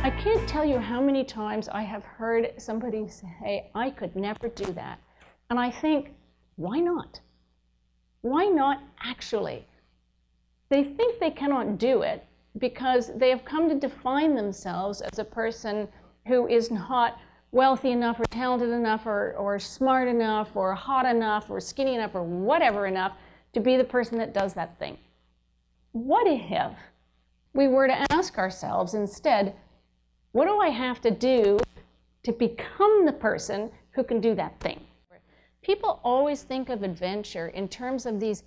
I can't tell you how many times I have heard somebody say, I could never do that. And I think, why not? Why not actually? They think they cannot do it because they have come to define themselves as a person who is not wealthy enough or talented enough or smart enough or hot enough or skinny enough or whatever enough to be the person that does that thing. What if we were to ask ourselves instead, what do I have to do to become the person who can do that thing? People always think of adventure in terms of these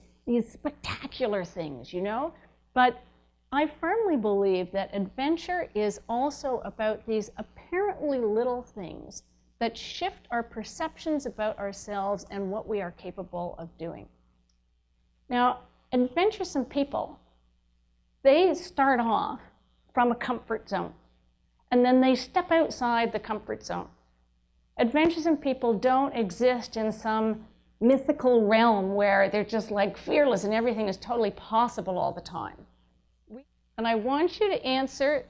spectacular things, you know? But I firmly believe that adventure is also about these apparently little things that shift our perceptions about ourselves and what we are capable of doing. Now, adventuresome people, they start off from a comfort zone, and then they step outside the comfort zone. Adventuresome people don't exist in some mythical realm where they're just like fearless and everything is totally possible all the time. And I want you to answer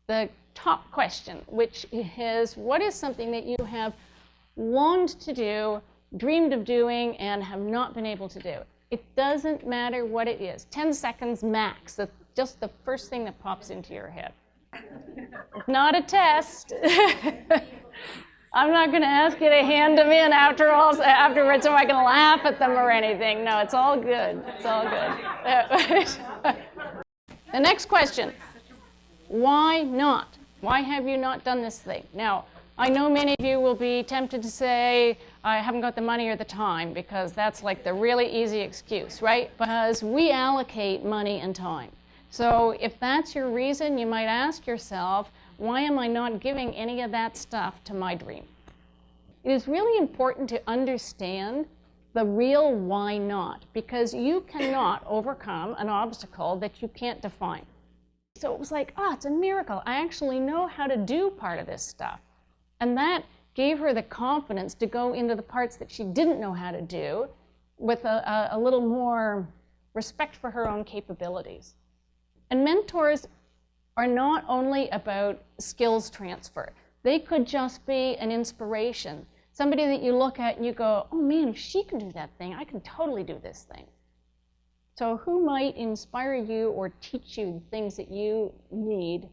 the top question, which is, what is something that you have longed to do, dreamed of doing, and have not been able to do? It doesn't matter what it is. 10 seconds max. That's just the first thing that pops into your head. It's not a test. I'm not going to ask you to hand them in afterwards so I can laugh at them or anything. No, it's all good. It's all good. The next question, why not? Why have you not done this thing? Now, I know many of you will be tempted to say, I haven't got the money or the time, because that's like the really easy excuse, right? Because we allocate money and time. So if that's your reason, you might ask yourself, why am I not giving any of that stuff to my dream? It is really important to understand the real why not, because you cannot overcome an obstacle that you can't define. So it was like, oh, it's a miracle. I actually know how to do part of this stuff. And that gave her the confidence to go into the parts that she didn't know how to do with a little more respect for her own capabilities. And mentors are not only about skills transfer. They could just be an inspiration. Somebody that you look at and you go, oh man, if she can do that thing, I can totally do this thing. So who might inspire you or teach you the things that you need?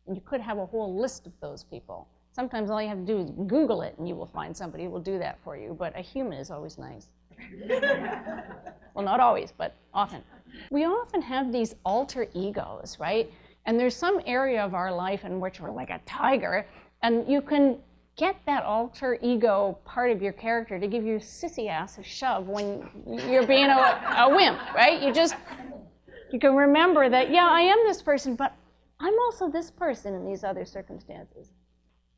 And you could have a whole list of those people. Sometimes all you have to do is Google it and you will find somebody who will do that for you, but a human is always nice. Well, not always, but often. We often have these alter egos, right? And there's some area of our life in which we're like a tiger, and you can get that alter ego part of your character to give your sissy ass a shove when you're being a wimp, right? You can remember that, yeah, I am this person, but I'm also this person in these other circumstances.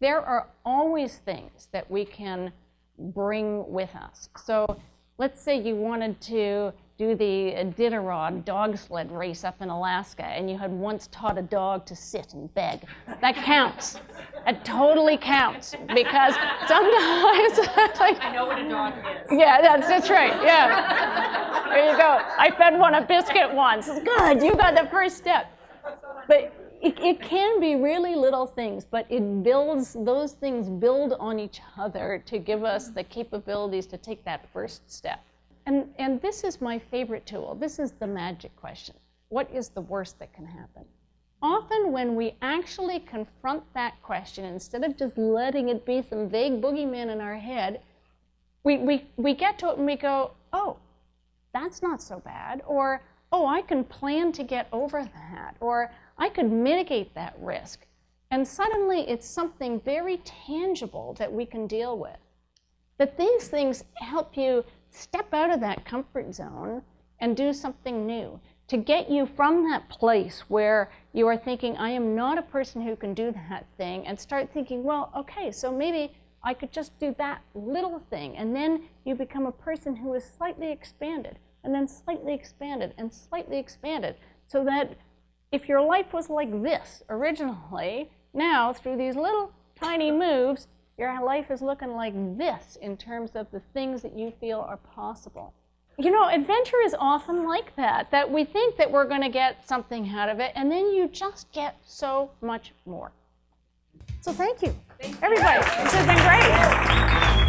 There are always things that we can bring with us. So let's say you wanted to do the Iditarod dog sled race up in Alaska, and you had once taught a dog to sit and beg. That counts. It totally counts, because sometimes like, I know what a dog is. Yeah, that's right. Yeah. There you go. I fed one a biscuit once. Good, you got the first step. But it can be really little things, but those things build on each other to give us the capabilities to take that first step. And this is my favorite tool. This is the magic question. What is the worst that can happen? Often when we actually confront that question, instead of just letting it be some vague boogeyman in our head, we get to it and we go, oh, that's not so bad. Or, oh, I can plan to get over that. Or, I could mitigate that risk. And suddenly it's something very tangible that we can deal with. But these things help you step out of that comfort zone and do something new, to get you from that place where you are thinking, I am not a person who can do that thing, and start thinking, well, okay, so maybe I could just do that little thing. And then you become a person who is slightly expanded, and then slightly expanded, and slightly expanded, so that if your life was like this originally, now through these little tiny moves, your life is looking like this in terms of the things that you feel are possible. You know, adventure is often like that, that we think that we're going to get something out of it, and then you just get so much more. So thank you, everybody. This has been great.